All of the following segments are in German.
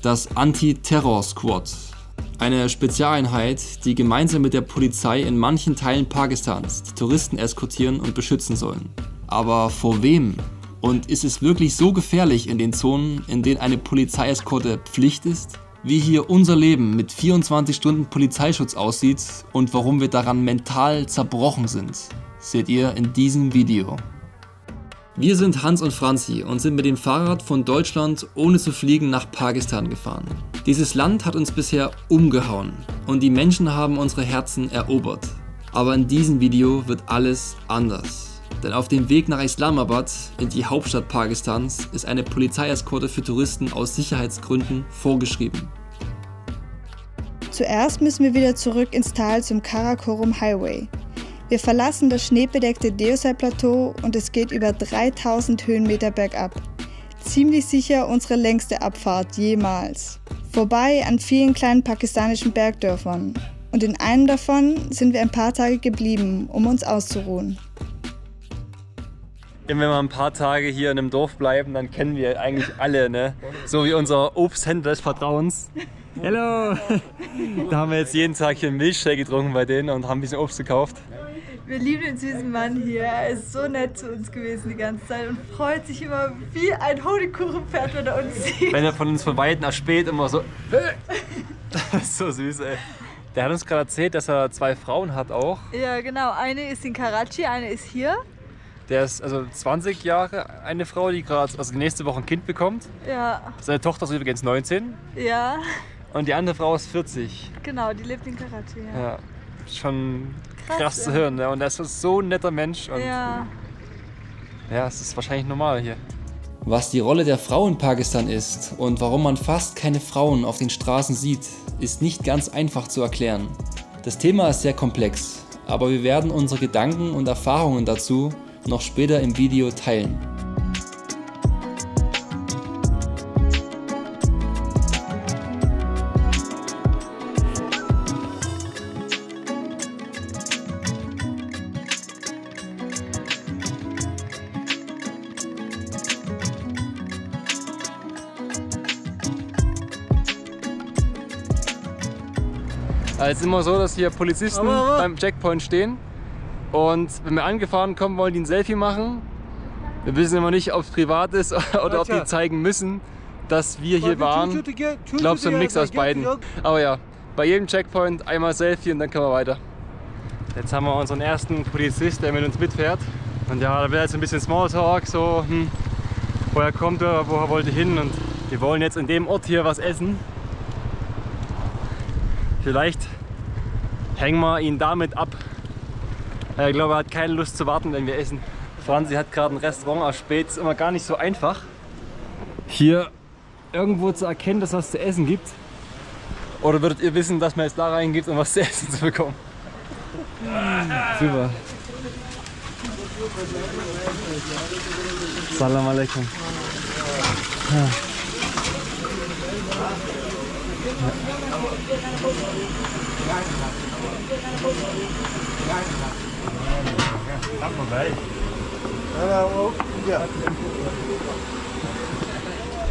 Das Anti-Terror-Squad. Eine Spezialeinheit, die gemeinsam mit der Polizei in manchen Teilen Pakistans die Touristen eskortieren und beschützen sollen. Aber vor wem? Und ist es wirklich so gefährlich in den Zonen, in denen eine Polizeieskorte Pflicht ist? Wie hier unser Leben mit 24 Stunden Polizeischutz aussieht und warum wir daran mental zerbrochen sind, seht ihr in diesem Video. Wir sind Hans und Franzi und sind mit dem Fahrrad von Deutschland ohne zu fliegen nach Pakistan gefahren. Dieses Land hat uns bisher umgehauen und die Menschen haben unsere Herzen erobert. Aber in diesem Video wird alles anders. Denn auf dem Weg nach Islamabad, in die Hauptstadt Pakistans, ist eine Polizeieskorte für Touristen aus Sicherheitsgründen vorgeschrieben. Zuerst müssen wir wieder zurück ins Tal zum Karakorum Highway. Wir verlassen das schneebedeckte Deosai-Plateau und es geht über 3000 Höhenmeter bergab. Ziemlich sicher unsere längste Abfahrt jemals. Vorbei an vielen kleinen pakistanischen Bergdörfern. Und in einem davon sind wir ein paar Tage geblieben, um uns auszuruhen. Wenn wir mal ein paar Tage hier in einem Dorf bleiben, dann kennen wir eigentlich alle, ne? So wie unser Obsthändler des Vertrauens. Hallo! Da haben wir jetzt jeden Tag hier einen Milchshake getrunken bei denen und haben ein bisschen Obst gekauft. Wir lieben den süßen Mann hier. Er ist so nett zu uns gewesen die ganze Zeit und freut sich immer wie ein Honigkuchenpferd, wenn er uns sieht. Wenn er von uns von Weitem erspäht, immer so. Das ist so süß, ey. Der hat uns gerade erzählt, dass er 2 Frauen hat auch. Ja, genau. Eine ist in Karachi, eine ist hier. Der ist also 20 Jahre, eine Frau, die gerade also nächste Woche ein Kind bekommt. Ja. Seine Tochter ist übrigens 19. Ja. Und die andere Frau ist 40. Genau, die lebt in Karachi. Ja. Ja, schon krass zu hören, ne? Und er ist so ein netter Mensch. Und ja, es ist wahrscheinlich normal hier. Was die Rolle der Frau in Pakistan ist und warum man fast keine Frauen auf den Straßen sieht, ist nicht ganz einfach zu erklären. Das Thema ist sehr komplex, aber wir werden unsere Gedanken und Erfahrungen dazu noch später im Video teilen. Es ist immer so, dass hier Polizisten beim Checkpoint stehen und wenn wir angefahren kommen, wollen die ein Selfie machen. Wir wissen immer nicht, ob es privat ist oder ob die zeigen müssen, dass wir hier waren. Ich glaube, so ein Mix aus beiden. Aber ja, bei jedem Checkpoint einmal Selfie und dann können wir weiter. Jetzt haben wir unseren ersten Polizist, der mit uns mitfährt. Und ja, da wäre jetzt ein bisschen Smalltalk, so woher kommt er, woher wollt ihr hin? Und wir wollen jetzt in dem Ort hier was essen. Vielleicht hängen wir ihn damit ab. Ich glaube, er hat keine Lust zu warten, wenn wir essen. Franzi hat gerade ein Restaurant erspäht. Ist immer gar nicht so einfach, hier irgendwo zu erkennen, dass es was zu essen gibt. Oder würdet ihr wissen, dass man jetzt da reingeht, um was zu essen zu bekommen? Super. Salam alaikum. Ja.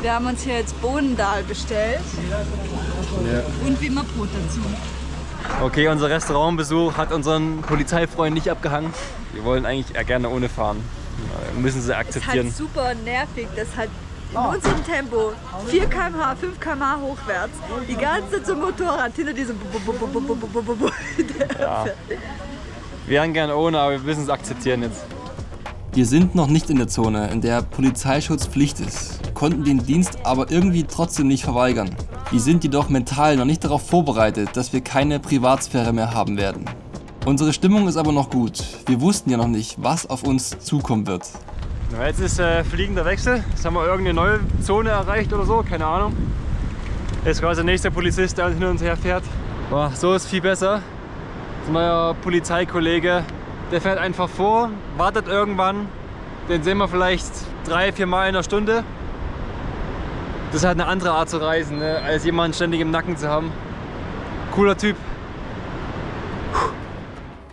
wir haben uns hier jetzt Bohnendahl bestellt. Ja. Und wie immer Brot dazu. Okay, unser Restaurantbesuch hat unseren Polizeifreund nicht abgehangen. Wir wollen eigentlich eher gerne ohne fahren. Wir müssen sie akzeptieren. Das ist halt super nervig, das halt in unserem Tempo 4 km/h, 5 km/h hochwärts, die ganze Zeit zum Motorrad hinter diesem Ja. Wir wären gerne ohne, aber wir müssen es akzeptieren jetzt. Wir sind noch nicht in der Zone, in der Polizeischutz Pflicht ist, konnten den Dienst aber irgendwie trotzdem nicht verweigern. Wir sind jedoch mental noch nicht darauf vorbereitet, dass wir keine Privatsphäre mehr haben werden. Unsere Stimmung ist aber noch gut. Wir wussten ja noch nicht, was auf uns zukommen wird. Ja, jetzt ist fliegender Wechsel. Jetzt haben wir irgendeine neue Zone erreicht oder so, keine Ahnung. Jetzt quasi der nächste Polizist, der hinter uns her fährt. Boah, so ist viel besser. Das ist mein Polizeikollege. Der fährt einfach vor, wartet irgendwann. Den sehen wir vielleicht 3-4 Mal in der Stunde. Das ist halt eine andere Art zu reisen, ne? Als jemanden ständig im Nacken zu haben. Cooler Typ.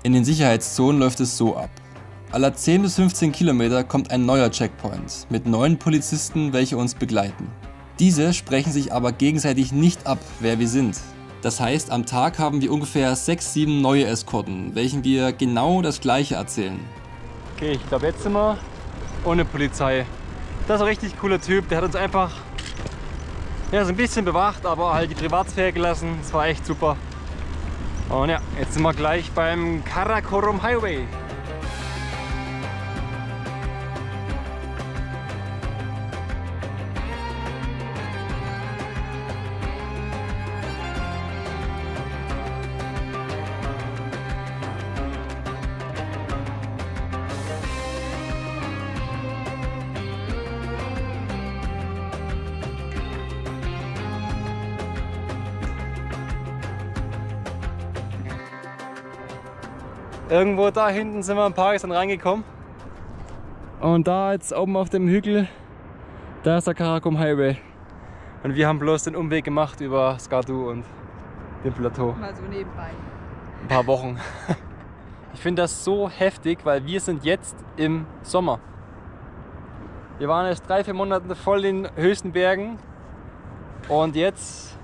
In den Sicherheitszonen läuft es so ab. Alle 10 bis 15 Kilometer kommt ein neuer Checkpoint mit 9 Polizisten, welche uns begleiten. Diese sprechen sich aber gegenseitig nicht ab, wer wir sind. Das heißt, am Tag haben wir ungefähr 6, 7 neue Eskorten, welchen wir genau das Gleiche erzählen. Okay, ich glaube, jetzt sind wir ohne Polizei. Das ist ein richtig cooler Typ, der hat uns einfach so ein bisschen bewacht, aber halt die Privatsphäre gelassen. Das war echt super. Und ja, jetzt sind wir gleich beim Karakorum Highway. Irgendwo da hinten sind wir in Pakistan reingekommen. Und da jetzt oben auf dem Hügel, da ist der Karakorum Highway. Und wir haben bloß den Umweg gemacht über Skardu und dem Plateau. Mal so nebenbei. Ein paar Wochen. Ich finde das so heftig, weil wir sind jetzt im Sommer. Wir waren jetzt 3, 4 Monate voll in den höchsten Bergen. Und jetzt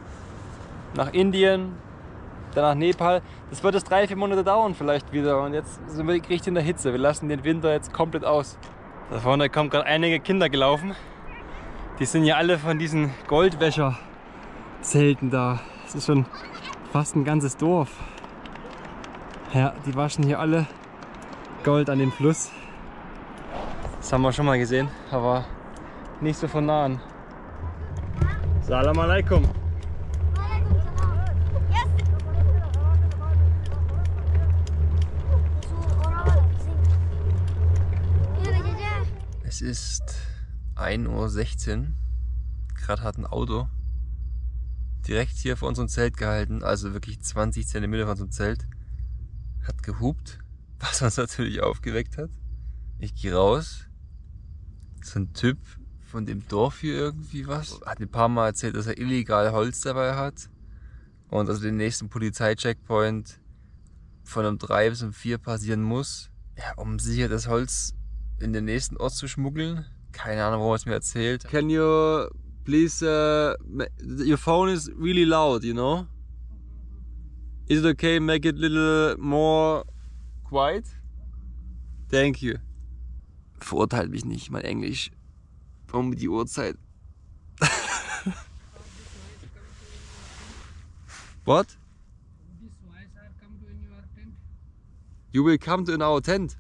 nach Indien, dann nach Nepal. Das wird jetzt 3, 4 Monate dauern vielleicht wieder. Und jetzt sind wir richtig in der Hitze. Wir lassen den Winter jetzt komplett aus. Da vorne kommen gerade einige Kinder gelaufen. Die sind ja alle von diesen Goldwäscher-Zelten da. Das ist schon fast ein ganzes Dorf. Ja, die waschen hier alle Gold an dem Fluss. Das haben wir schon mal gesehen, aber nicht so von nahen. Salam alaikum. Es ist 1:16 Uhr. Gerade hat ein Auto direkt hier vor unserem Zelt gehalten, also wirklich 20 cm von unserem Zelt. Hat gehupt, was uns natürlich aufgeweckt hat. Ich gehe raus. So ein Typ von dem Dorf hier irgendwie was. Hat mir ein paar Mal erzählt, dass er illegal Holz dabei hat. Und also den nächsten Polizeicheckpoint von um 3 bis um 4 passieren muss. Ja, um sicher das Holz in den nächsten Ort zu schmuggeln. Keine Ahnung, warum er es mir erzählt. Can you please, your phone is really loud, you know? Is it okay, make it a little more quiet? Thank you. Verurteilt mich nicht, mein Englisch. Um die Uhrzeit. What? You will come to in our tent?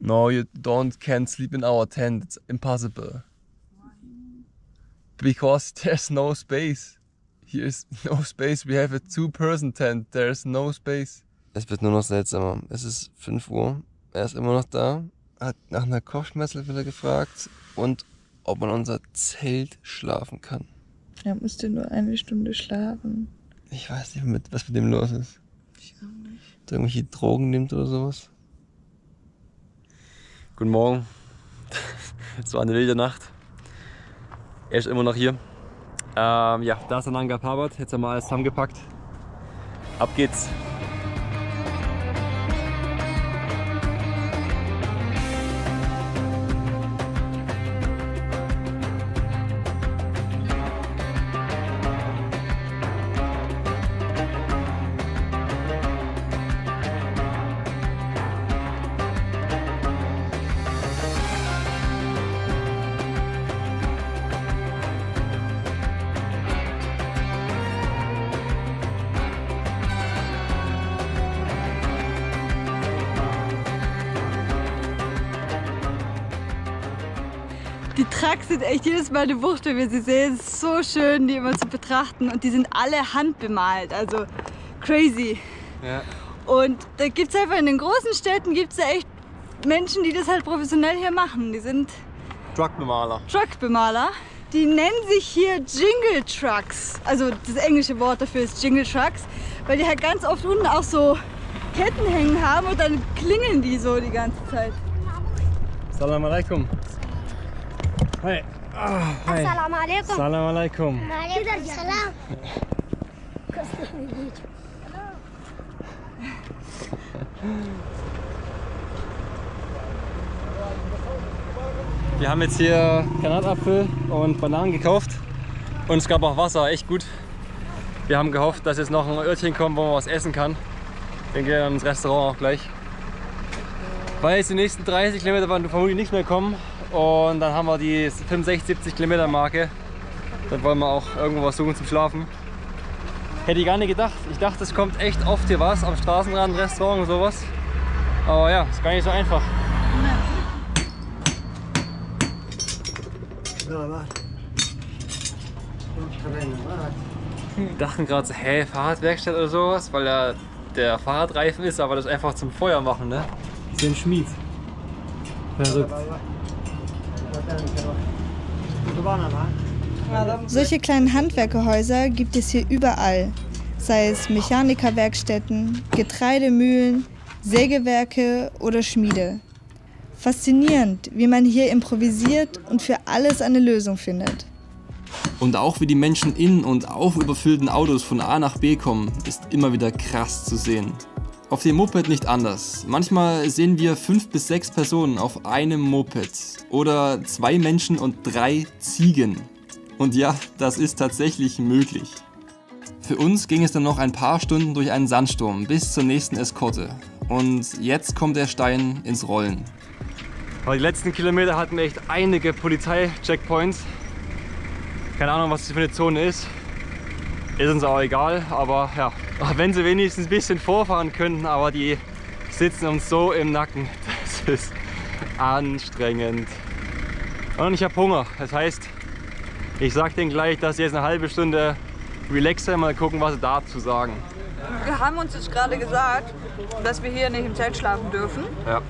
No, you can't sleep in our tent. It's impossible. Because there's no space. Here is no space. We have a 2-person tent. There's no space. Es wird nur noch seltsamer. Es ist 5 Uhr. Er ist immer noch da. Hat nach einer Kopfschmerzel wieder gefragt und ob man unser Zelt schlafen kann. Er musste nur 1 Stunde schlafen. Ich weiß nicht, was mit dem los ist. Ich auch nicht. Ob er irgendwelche Drogen nimmt oder sowas. Guten Morgen. Es war eine wilde Nacht. Er ist immer noch hier. Ja, da ist der Nanga Parbat. Jetzt haben wir alles zusammengepackt. Ab geht's. Die Trucks sind echt jedes Mal eine Wucht, wenn wir sie sehen. Es ist so schön, die immer zu betrachten. Und die sind alle handbemalt, also crazy. Ja. Und da gibt es einfach in den großen Städten gibt's ja echt Menschen, die das halt professionell hier machen. Die sind Truckbemaler. Truckbemaler. Die nennen sich hier Jingle Trucks. Also das englische Wort dafür ist Jingle Trucks. Weil die halt ganz oft unten auch so Ketten hängen haben und dann klingeln die so die ganze Zeit. Salam alaikum. Hi. Hi. Assalamu alaikum. Salam alaikum. Alaikum salam. Wir haben jetzt hier Granatapfel und Bananen gekauft Und es gab auch Wasser, echt gut. Wir haben gehofft, dass jetzt noch ein Örtchen kommt, wo man was essen kann. Dann gehen wir dann ins Restaurant auch gleich. Weil jetzt die nächsten 30 Kilometer werden vermutlich nichts mehr kommen. Und dann haben wir die 65, 70 Kilometer Marke. Dann wollen wir auch irgendwo was suchen zum Schlafen. Hätte ich gar nicht gedacht. Ich dachte, es kommt echt oft hier was am Straßenrand, Restaurant und sowas. Aber ja, ist gar nicht so einfach. Wir dachten gerade so, hey, Fahrradwerkstatt oder sowas, weil da der Fahrradreifen ist, aber das einfach zum Feuer machen, ne? Das ist ein Schmied. Verrückt. Solche kleinen Handwerkerhäuser gibt es hier überall, sei es Mechanikerwerkstätten, Getreidemühlen, Sägewerke oder Schmiede. Faszinierend, wie man hier improvisiert und für alles eine Lösung findet. Und auch wie die Menschen in und auf überfüllten Autos von A nach B kommen, ist immer wieder krass zu sehen. Auf dem Moped nicht anders. Manchmal sehen wir 5 bis 6 Personen auf einem Moped oder 2 Menschen und 3 Ziegen. Und ja, das ist tatsächlich möglich. Für uns ging es dann noch ein paar Stunden durch einen Sandsturm bis zur nächsten Eskorte. Und jetzt kommt der Stein ins Rollen. Aber die letzten Kilometer hatten wir echt einige Polizei-Checkpoints. Keine Ahnung, was das für eine Zone ist. Ist uns auch egal, aber ja, wenn sie wenigstens ein bisschen vorfahren könnten, aber die sitzen uns so im Nacken. Das ist anstrengend. Und ich habe Hunger. Das heißt, ich sage denen gleich, dass sie jetzt eine halbe Stunde relaxen, mal gucken, was sie dazu sagen. Wir haben uns jetzt gerade gesagt, dass wir hier nicht im Zelt schlafen dürfen. Ja.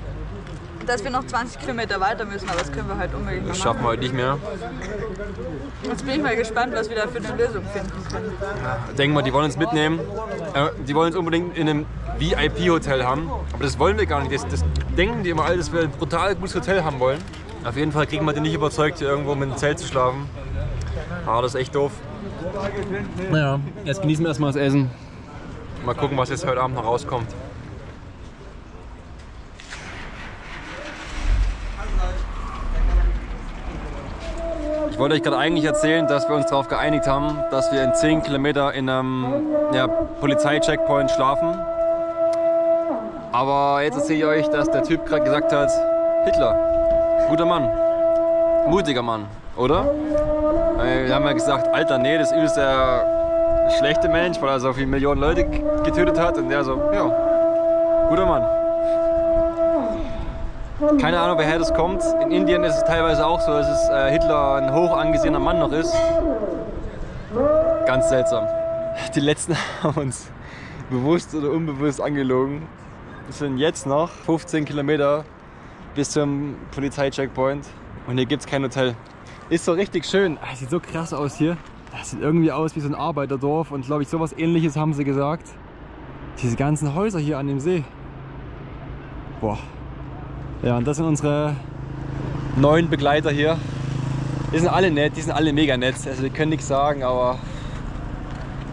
Dass wir noch 20 Kilometer weiter müssen, aber das können wir halt unbedingt Das machen. schaffen wir heute nicht mehr. Jetzt bin ich mal gespannt, was wir da für eine Lösung finden können. Denken wir, die wollen uns mitnehmen. Die wollen uns unbedingt in einem VIP-Hotel haben. Aber das wollen wir gar nicht. Das denken die immer alle, dass wir ein brutal gutes Hotel haben wollen. Auf jeden Fall kriegen wir die nicht überzeugt, hier irgendwo mit dem Zelt zu schlafen. Aber das ist echt doof. Naja, jetzt genießen wir erstmal das Essen. Mal gucken, was jetzt heute Abend noch rauskommt. Ich wollte euch gerade eigentlich erzählen, dass wir uns darauf geeinigt haben, dass wir in 10 Kilometer in einem Polizei-Checkpoint schlafen. Aber jetzt erzähle ich euch, dass der Typ gerade gesagt hat, Hitler, guter Mann, mutiger Mann, oder? Wir haben ja gesagt, Alter, nee, das ist der schlechte Mensch, weil er so viele Millionen Leute getötet hat. Und der so, ja, guter Mann. Keine Ahnung, woher das kommt. In Indien ist es teilweise auch so, dass Hitler ein hoch angesehener Mann noch ist. Ganz seltsam. Die letzten haben uns bewusst oder unbewusst angelogen. Es sind jetzt noch 15 Kilometer bis zum Polizeicheckpoint und hier gibt es kein Hotel. Ist so richtig schön. Es sieht so krass aus hier. Das sieht irgendwie aus wie so ein Arbeiterdorf und glaube ich sowas Ähnliches haben sie gesagt. Diese ganzen Häuser hier an dem See. Boah. Ja, und das sind unsere neuen Begleiter hier. Die sind alle nett, die sind alle mega nett. Also wir können nichts sagen, aber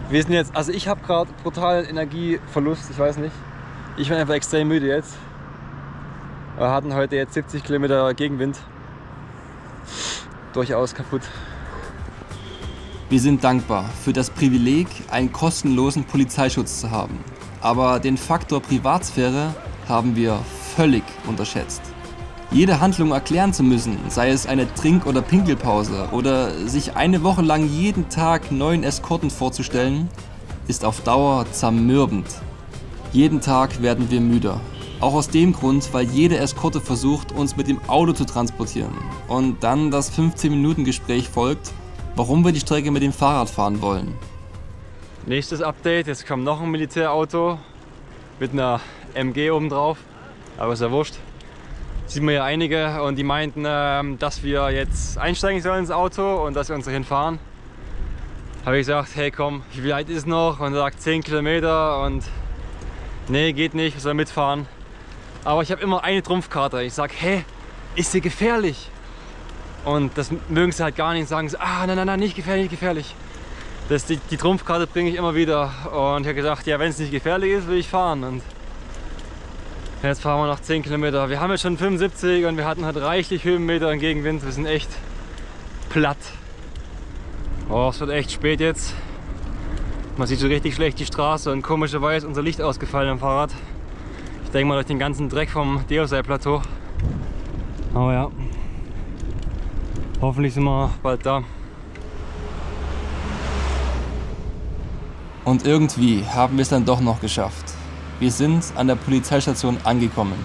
wir sind jetzt, also ich habe gerade brutalen Energieverlust, ich weiß nicht. Ich bin einfach extrem müde jetzt. Wir hatten heute jetzt 70 Kilometer Gegenwind. Durchaus kaputt. Wir sind dankbar für das Privileg, einen kostenlosen Polizeischutz zu haben. Aber den Faktor Privatsphäre haben wir völlig unterschätzt. Jede Handlung erklären zu müssen, sei es eine Trink- oder Pinkelpause oder sich eine Woche lang jeden Tag neuen Eskorten vorzustellen, ist auf Dauer zermürbend. Jeden Tag werden wir müder. Auch aus dem Grund, weil jede Eskorte versucht, uns mit dem Auto zu transportieren. Und dann das 15-Minuten-Gespräch folgt, warum wir die Strecke mit dem Fahrrad fahren wollen. Nächstes Update, jetzt kommt noch ein Militärauto mit einer MG oben drauf. Aber ist ja wurscht. Sieht man ja einige und die meinten, dass wir jetzt einsteigen sollen ins Auto und dass wir uns dahin fahren. Habe ich gesagt, hey komm, wie weit ist es noch? Und er sagt 10 Kilometer und nee, geht nicht, wir sollen mitfahren. Aber ich habe immer eine Trumpfkarte. Ich sage, hey, ist hier gefährlich? Und das mögen sie halt gar nicht und sagen, nein, nicht gefährlich, nicht gefährlich. Die Trumpfkarte bringe ich immer wieder. Und ich habe gesagt, ja, wenn es nicht gefährlich ist, will ich fahren. Und jetzt fahren wir noch 10 Kilometer. Wir haben jetzt schon 75 und wir hatten halt reichlich Höhenmeter und Gegenwind. Wir sind echt platt. Oh, es wird echt spät jetzt. Man sieht so richtig schlecht die Straße und komischerweise ist unser Licht ausgefallen am Fahrrad. Ich denke mal durch den ganzen Dreck vom Deosei-Plateau. Aber ja, hoffentlich sind wir bald da. Und irgendwie haben wir es dann doch noch geschafft. Wir sind an der Polizeistation angekommen.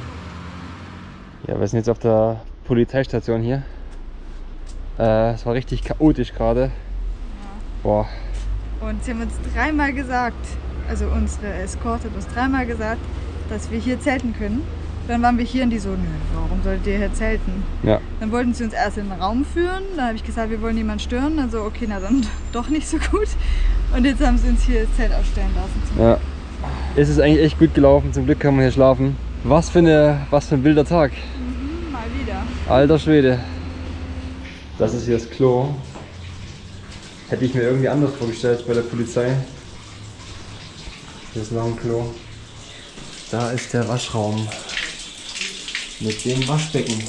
Ja, wir sind jetzt auf der Polizeistation hier. Es war richtig chaotisch gerade. Ja. Boah. Und sie haben uns dreimal gesagt, also unsere Eskorte hat uns dreimal gesagt, dass wir hier zelten können. Dann waren wir hier und die so, nö, warum solltet ihr hier zelten? Ja. Dann wollten sie uns erst in den Raum führen. Dann habe ich gesagt, wir wollen niemanden stören. Dann so, okay, na dann doch nicht so gut. Und jetzt haben sie uns hier das Zelt aufstellen lassen. Ja. Es ist eigentlich echt gut gelaufen. Zum Glück kann man hier schlafen. Was für ein wilder Tag. Mal wieder. Alter Schwede. Das ist hier das Klo. Hätte ich mir irgendwie anders vorgestellt bei der Polizei. Hier ist noch ein Klo. Da ist der Waschraum mit dem Waschbecken.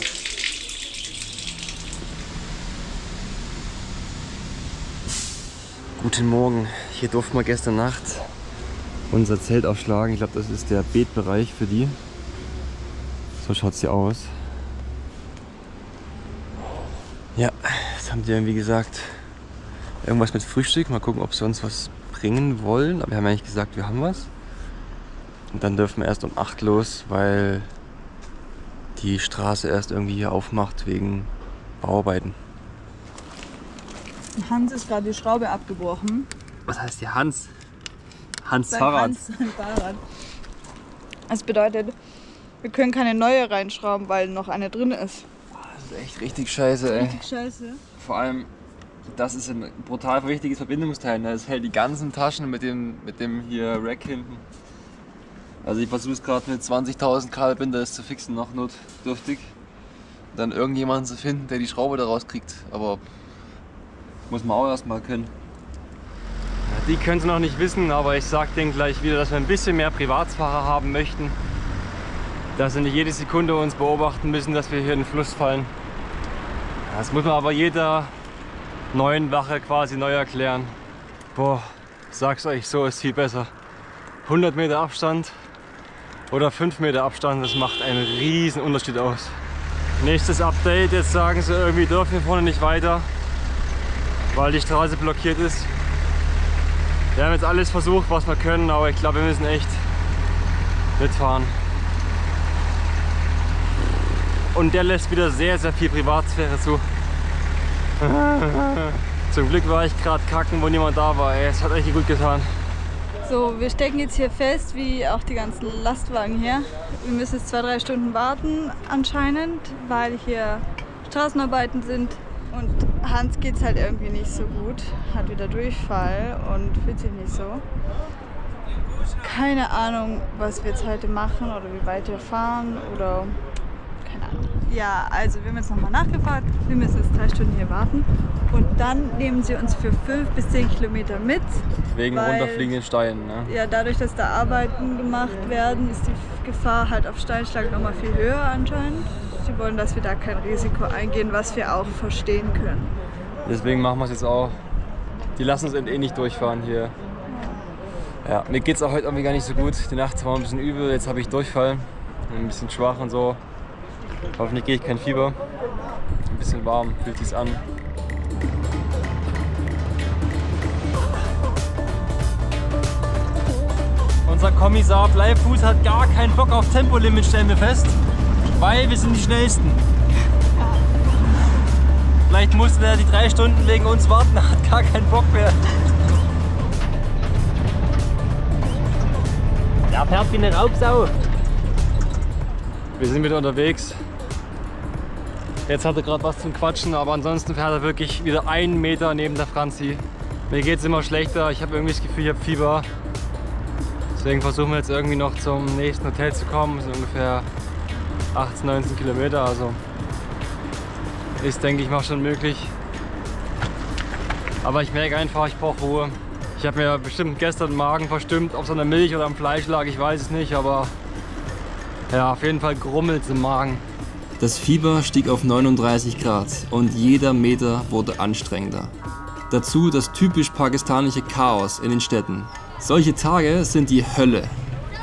Guten Morgen. Hier durften wir gestern Nacht unser Zelt aufschlagen. Ich glaube, das ist der Betbereich für die. So schaut es hier aus. Ja, jetzt haben die irgendwie gesagt, irgendwas mit Frühstück. Mal gucken, ob sie uns was bringen wollen. Aber wir haben eigentlich gesagt, wir haben was. Und dann dürfen wir erst um 8 los, weil die Straße erst irgendwie hier aufmacht wegen Bauarbeiten. Hans ist gerade die Schraube abgebrochen. Was heißt hier Hans? Hans Fahrrad. Hans sein Fahrrad. Das bedeutet, wir können keine neue reinschrauben, weil noch eine drin ist. Das ist echt richtig scheiße, ey. Richtig scheiße. Vor allem, das ist ein brutal wichtiges Verbindungsteil. Das hält die ganzen Taschen mit dem hier Rack hinten. Also ich versuche es gerade mit 20.000 Kabelbinder das zu fixen, noch notdürftig. Dann irgendjemanden zu finden, der die Schraube da rauskriegt. Aber muss man auch erstmal können. Ja, die können es noch nicht wissen, aber ich sage denen gleich wieder, dass wir ein bisschen mehr Privatsfahrer haben möchten. Dass sie nicht jede Sekunde uns beobachten müssen, dass wir hier in den Fluss fallen. Das muss man aber jeder neuen Wache quasi neu erklären. Boah, sag's euch, so ist viel besser. 100 Meter Abstand oder 5 Meter Abstand, das macht einen riesen Unterschied aus. Nächstes Update, jetzt sagen sie irgendwie, dürfen wir vorne nicht weiter, weil die Straße blockiert ist. Wir haben jetzt alles versucht, was wir können, aber ich glaube, wir müssen echt mitfahren. Und der lässt wieder sehr, sehr viel Privatsphäre zu. Zum Glück war ich gerade kacken, wo niemand da war. Es hat echt gut getan. So, wir stecken jetzt hier fest, wie auch die ganzen Lastwagen hier. Wir müssen jetzt 2-3 Stunden warten anscheinend, weil hier Straßenarbeiten sind. Und Hans geht's halt irgendwie nicht so gut, hat wieder Durchfall und fühlt sich nicht so. Keine Ahnung, was wir jetzt heute machen oder wie weit wir fahren oder keine Ahnung. Ja, also wir haben jetzt nochmal nachgefragt, wir müssen jetzt 3 Stunden hier warten und dann nehmen sie uns für 5 bis 10 Kilometer mit. Wegen runterfliegenden Steinen, ne? Ja, dadurch, dass da Arbeiten gemacht werden, ist die Gefahr halt auf Steinschlag nochmal viel höher anscheinend. Sie wollen, dass wir da kein Risiko eingehen, was wir auch verstehen können. Deswegen machen wir es jetzt auch. Die lassen uns eh nicht durchfahren hier. Ja, mir geht es auch heute irgendwie gar nicht so gut. Die Nacht war ein bisschen übel, jetzt habe ich Durchfall. Ein bisschen schwach und so. Hoffentlich gehe ich kein Fieber. Ein bisschen warm, fühlt sich's an. Unser Kommissar Bleifuß hat gar keinen Bock auf Tempolimit, stellen wir fest. Weil wir sind die Schnellsten. Vielleicht musste der die 3 Stunden wegen uns warten, hat gar keinen Bock mehr. Der fährt wie eine Raubsau. Wir sind wieder unterwegs. Jetzt hat er gerade was zum Quatschen, aber ansonsten fährt er wirklich wieder 1 Meter neben der Franzi. Mir geht es immer schlechter, ich habe irgendwie das Gefühl, ich habe Fieber. Deswegen versuchen wir jetzt irgendwie noch zum nächsten Hotel zu kommen. Das sind ungefähr 18, 19 Kilometer, also ist, denke ich mal, schon möglich. Aber ich merke einfach, ich brauche Ruhe. Ich habe mir bestimmt gestern den Magen verstimmt, ob es an der Milch oder am Fleisch lag, ich weiß es nicht, aber ja, auf jeden Fall grummelt es im Magen. Das Fieber stieg auf 39 Grad und jeder Meter wurde anstrengender. Dazu das typisch pakistanische Chaos in den Städten. Solche Tage sind die Hölle,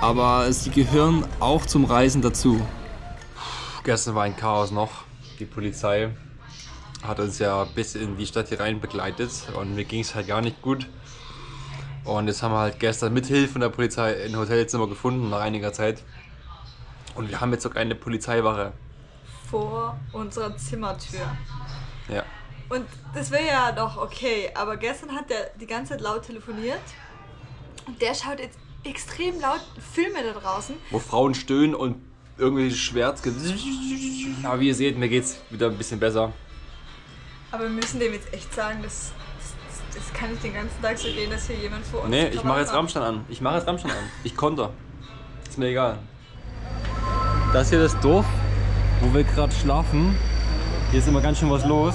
aber sie gehören auch zum Reisen dazu. Gestern war ein Chaos noch. Die Polizei hat uns ja bis in die Stadt hier rein begleitet und mir ging es halt gar nicht gut. Und jetzt haben wir halt gestern mit Hilfe von der Polizei ein Hotelzimmer gefunden nach einiger Zeit. Und wir haben jetzt sogar eine Polizeiwache vor unserer Zimmertür. Ja. Und das wäre ja doch okay, aber gestern hat der die ganze Zeit laut telefoniert und der schaut jetzt extrem laut Filme da draußen. Wo Frauen stöhnen und irgendwie Schwert. Aber wie ihr seht, mir geht's wieder ein bisschen besser. Aber wir müssen dem jetzt echt sagen, das kann nicht den ganzen Tag so gehen, dass hier jemand vor uns Nee, ich mache jetzt macht. Rammstein an. Ich konter. Ist mir egal. Das hier ist das Dorf, wo wir gerade schlafen. Hier ist immer ganz schön was los.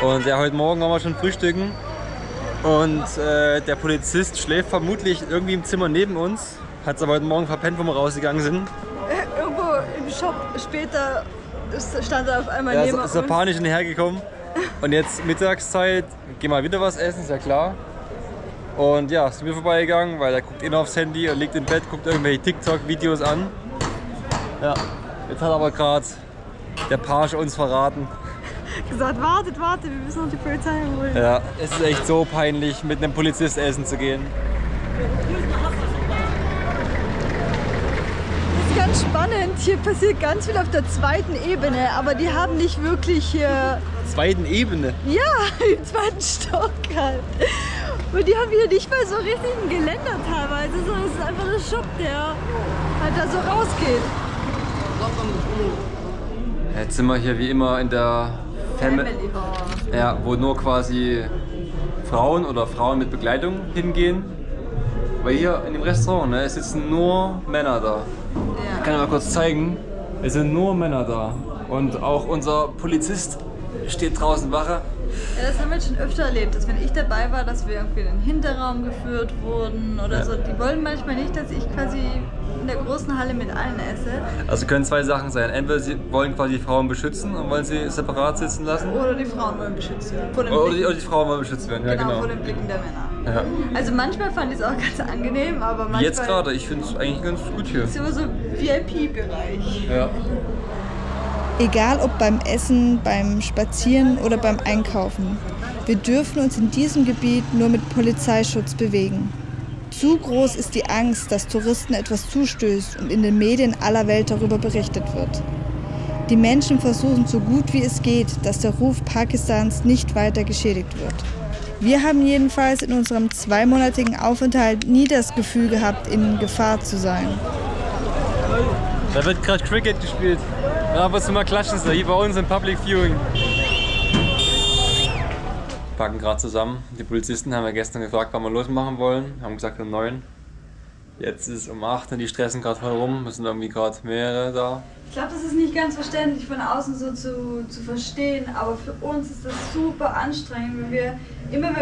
Und ja, heute Morgen waren wir schon frühstücken. Und der Polizist schläft vermutlich irgendwie im Zimmer neben uns. Hat es aber heute Morgen verpennt, wo wir rausgegangen sind. Irgendwo im Shop später stand er auf einmal Ja, neben ist er uns. panisch hergekommen. Und jetzt Mittagszeit, gehen wir wieder was essen, ist ja klar. Und ja, sind wir vorbeigegangen, weil er guckt nur aufs Handy und liegt im Bett, guckt irgendwelche TikTok-Videos an. Ja, jetzt hat aber gerade der Page uns verraten. Gesagt, wartet, wir müssen noch die Polizei holen. Ja, es ist echt so peinlich, mit einem Polizist essen zu gehen. Das ist ganz spannend. Hier passiert ganz viel auf der zweiten Ebene, aber die haben nicht wirklich hier. Zweiten Ebene? Ja, im zweiten Stock halt. Und die haben hier nicht mal so richtig ein Geländer teilweise, sondern es ist einfach ein Shop, der halt da so rausgeht. Jetzt sind wir hier wie immer in der Family Hall. Ja, wo nur quasi Frauen oder Frauen mit Begleitung hingehen. Weil hier in dem Restaurant, ne, es sitzen nur Männer da. Ja. Ich kann mal kurz zeigen. Es sind nur Männer da. Und auch unser Polizist steht draußen Wache. Ja, das haben wir jetzt schon öfter erlebt, dass wenn ich dabei war, dass wir irgendwie in den Hinterraum geführt wurden oder Ja. so. Die wollen manchmal nicht, dass ich quasi in der großen Halle mit allen esse. Also können zwei Sachen sein. Entweder sie wollen quasi die Frauen beschützen und wollen sie separat sitzen lassen. Oder die Frauen wollen beschützt werden. Vor den Oder Blicken, die Frauen wollen beschützt werden. Ja, genau, vor den Blicken der Männer. Ja. Also manchmal fand ich es auch ganz angenehm, aber manchmal Jetzt gerade, ich finde es eigentlich ganz gut hier. ist immer so VIP-Bereich. Ja. Egal ob beim Essen, beim Spazieren oder beim Einkaufen. Wir dürfen uns in diesem Gebiet nur mit Polizeischutz bewegen. Zu groß ist die Angst, dass Touristen etwas zustößt und in den Medien aller Welt darüber berichtet wird. Die Menschen versuchen so gut wie es geht, dass der Ruf Pakistans nicht weiter geschädigt wird. Wir haben jedenfalls in unserem 2-monatigen Aufenthalt nie das Gefühl gehabt, in Gefahr zu sein. Da wird gerade Cricket gespielt. Da musst du mal klatschen, so hier bei uns im Public Viewing. Wir packen gerade zusammen. Die Polizisten haben ja gestern gefragt, wann wir losmachen wollen. Haben gesagt um 9. Jetzt ist es um 8 und die stressen gerade voll rum. Es sind irgendwie gerade mehrere da. Ich glaube, das ist nicht ganz verständlich von außen so zu verstehen, aber für uns ist das super anstrengend, wenn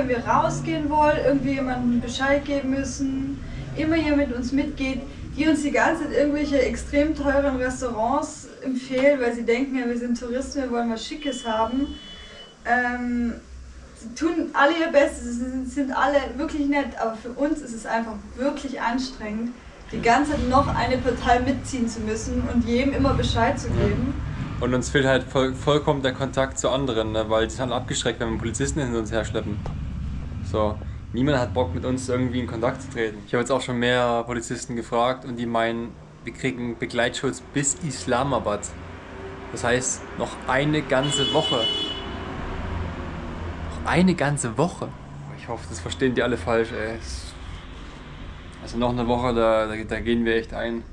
wir rausgehen wollen, irgendwie jemandem Bescheid geben müssen, immer hier mit uns mitgeht, die uns die ganze Zeit irgendwelche extrem teuren Restaurants empfehlen, weil sie denken, ja, wir sind Touristen, wir wollen was Schickes haben. Sie tun alle ihr Bestes, sie sind alle wirklich nett, aber für uns ist es einfach wirklich anstrengend, die ganze Zeit noch eine Partei mitziehen zu müssen und jedem immer Bescheid zu geben. Und uns fehlt halt vollkommen der Kontakt zu anderen, ne? Weil die sind abgeschreckt, wenn wir Polizisten hinter uns herschleppen. So, niemand hat Bock mit uns irgendwie in Kontakt zu treten. Ich habe jetzt auch schon mehr Polizisten gefragt und die meinen, wir kriegen Begleitschutz bis Islamabad. Das heißt, noch eine ganze Woche. Noch eine ganze Woche? Ich hoffe, das verstehen die alle falsch, ey. Also noch eine Woche, da gehen wir echt ein.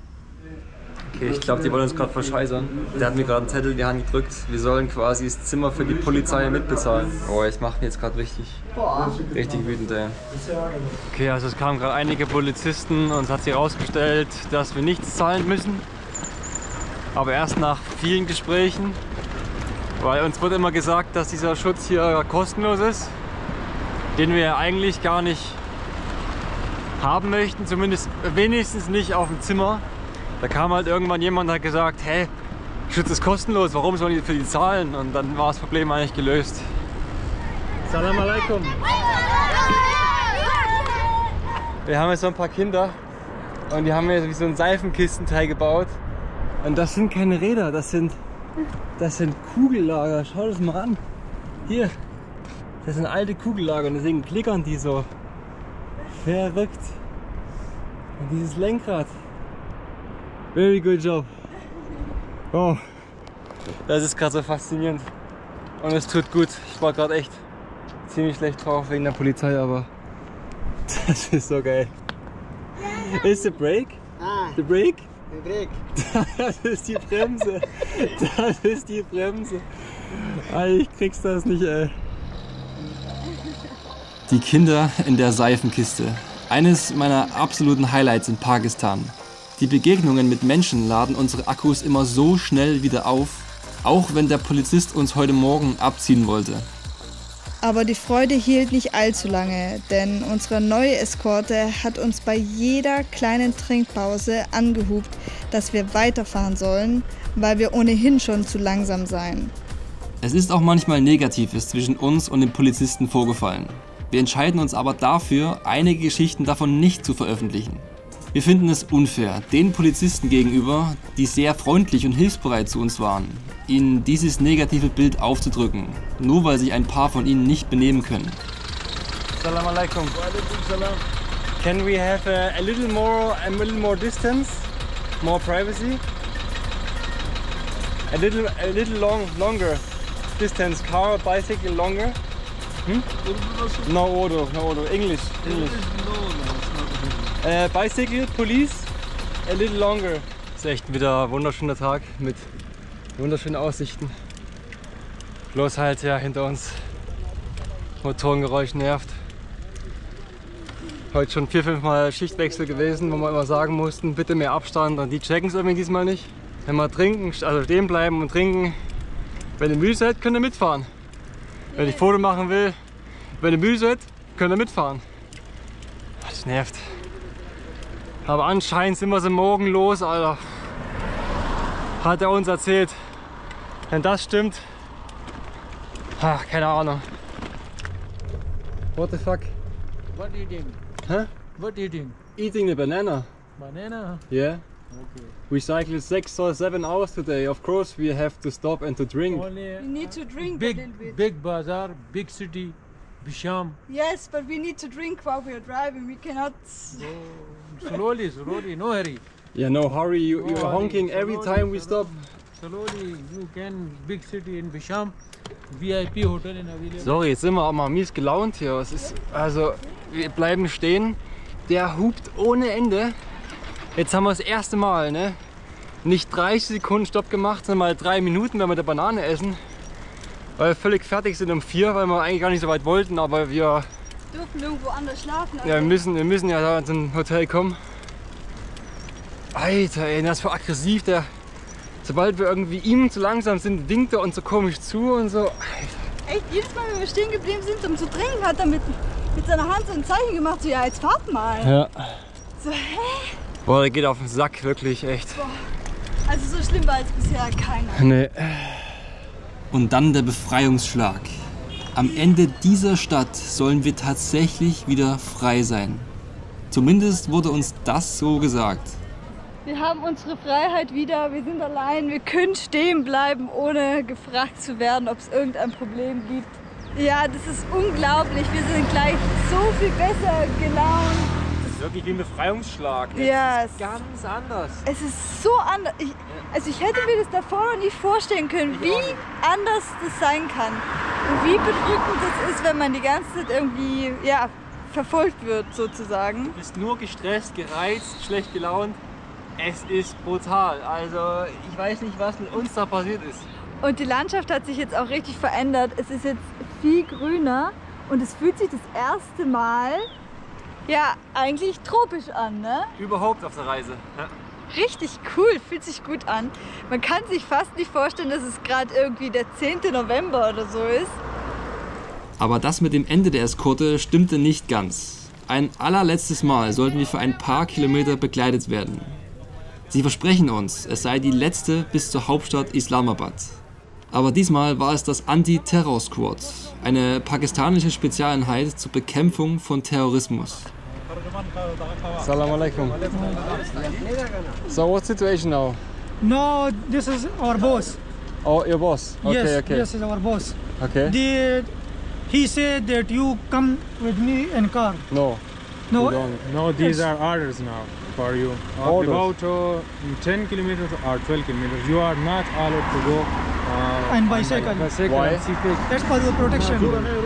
Okay, ich glaube, die wollen uns gerade verscheißern. Der hat mir gerade einen Zettel in die Hand gedrückt. Wir sollen quasi das Zimmer für die Polizei mitbezahlen. Oh, ich mache mich jetzt gerade richtig wütend, ey. Okay, also es kamen gerade einige Polizisten und es hat sich herausgestellt, dass wir nichts zahlen müssen. Aber erst nach vielen Gesprächen. Weil uns wird immer gesagt, dass dieser Schutz hier kostenlos ist. Den wir eigentlich gar nicht haben möchten, zumindest wenigstens nicht auf dem Zimmer. Da kam halt irgendwann jemand und hat gesagt, hey, Schutz ist kostenlos, warum sollen die für die zahlen? Und dann war das Problem eigentlich gelöst. Salam alaikum. Wir haben jetzt so ein paar Kinder und die haben hier wie so ein Seifenkistenteil gebaut. Und das sind keine Räder, das sind Kugellager. Schau das mal an. Hier, das sind alte Kugellager und deswegen klickern die so. Verrückt. Und dieses Lenkrad. Very good job. Oh, das ist gerade so faszinierend. Und es tut gut. Ich war gerade echt ziemlich schlecht drauf wegen der Polizei, aber das ist so geil. Ist the brake? The brake? The brake. Das ist die Bremse. Das ist die Bremse. Ich krieg's das nicht, ey. Die Kinder in der Seifenkiste. Eines meiner absoluten Highlights in Pakistan. Die Begegnungen mit Menschen laden unsere Akkus immer so schnell wieder auf, auch wenn der Polizist uns heute Morgen abziehen wollte. Aber die Freude hielt nicht allzu lange, denn unsere neue Eskorte hat uns bei jeder kleinen Trinkpause angehupt, dass wir weiterfahren sollen, weil wir ohnehin schon zu langsam seien. Es ist auch manchmal Negatives zwischen uns und den Polizisten vorgefallen. Wir entscheiden uns aber dafür, einige Geschichten davon nicht zu veröffentlichen. Wir finden es unfair, den Polizisten gegenüber, die sehr freundlich und hilfsbereit zu uns waren, ihnen dieses negative Bild aufzudrücken, nur weil sich ein paar von ihnen nicht benehmen können. Salam alaikum. Can we have a little more distance, more privacy? A little longer distance, car, bicycle longer? No order. English. Bicycle, police, a little longer. Es ist echt wieder ein wunderschöner Tag mit wunderschönen Aussichten. Bloß halt ja hinter uns Motorengeräusch nervt. Heute schon 4-5 Mal Schichtwechsel gewesen, wo wir immer sagen mussten, bitte mehr Abstand, und die checken es irgendwie diesmal nicht. Wenn wir trinken, also stehen bleiben und trinken, wenn ihr müde seid, könnt ihr mitfahren. Wenn ich Foto machen will, wenn ihr müde seid, könnt ihr mitfahren. Das nervt. Aber anscheinend sind wir so morgen los, Alter. Hat er uns erzählt. Wenn das stimmt, ach, keine Ahnung. What the fuck? What eating? Huh? What eating? Eating a banana. Banana? Yeah. Okay. We cycled 6 or 7 hours today. Of course we have to stop and to drink. Only We need to drink a little bit. big bazaar, big city, Bisham. Yes, but we need to drink while we are driving. We cannot. Slowly, no hurry. Yeah, no hurry. You're No hurry. honking every time we stop. Slowly, you can big city in Bisham, VIP hotel in available. Sorry, jetzt sind wir auch mal mies gelaunt hier. Es ist, also, wir bleiben stehen. Der hupt ohne Ende. Jetzt haben wir das erste Mal, ne? Nicht 30 Sekunden Stopp gemacht, sondern mal 3 Minuten, wenn wir eine Banane essen. Weil wir völlig fertig sind um 4, weil wir eigentlich gar nicht so weit wollten, aber wir, Dürfen irgendwo anders schlafen. ja, wir müssen ja da zum Hotel kommen. Alter, ey, das war aggressiv. Der, sobald wir irgendwie ihm zu langsam sind, winkt er uns so komisch zu und so. Alter. Echt, jedes Mal, wenn wir stehen geblieben sind, um zu trinken, hat er mit seiner Hand so ein Zeichen gemacht, so ja, jetzt fahrt mal. Ja. So, hä? Boah, der geht auf den Sack, wirklich, echt. Also so schlimm war es bisher keiner. Nee. Und dann der Befreiungsschlag. Am Ende dieser Stadt sollen wir tatsächlich wieder frei sein. Zumindest wurde uns das so gesagt. Wir haben unsere Freiheit wieder, wir sind allein, wir können stehen bleiben, ohne gefragt zu werden, ob es irgendein Problem gibt. Ja, das ist unglaublich, wir sind gleich so viel besser gelaunt. Das ist wirklich wie ein Befreiungsschlag. Ja, Das ist ganz anders. es ist so anders. Ich hätte mir das davor noch nicht vorstellen können, wie anders das sein kann. Und wie bedrückend das ist, wenn man die ganze Zeit irgendwie ja, verfolgt wird, sozusagen. Du bist nur gestresst, gereizt, schlecht gelaunt. Es ist brutal. Also ich weiß nicht, was mit uns da passiert ist. Und die Landschaft hat sich jetzt auch richtig verändert. Es ist jetzt viel grüner und es fühlt sich das erste Mal ja eigentlich tropisch an, ne? Überhaupt auf der Reise. Ja. Richtig cool, fühlt sich gut an. Man kann sich fast nicht vorstellen, dass es gerade irgendwie der 10. November oder so ist. Aber das mit dem Ende der Eskorte stimmte nicht ganz. Ein allerletztes Mal sollten wir für ein paar Kilometer begleitet werden. Sie versprechen uns, es sei die letzte bis zur Hauptstadt Islamabad. Aber diesmal war es das Anti-Terror-Squad, eine pakistanische Spezialeinheit zur Bekämpfung von Terrorismus. Assalamu alaikum. So what situation now? No, this is our boss. Oh, your boss. Okay, Yes, okay. this is our boss. Okay. He said that you come with me in car. No. No, You don't. No, these are orders now for you. Orders. About 10 kilometers or 12 kilometers. You are not allowed to go and bicycle. Why? That's for your protection.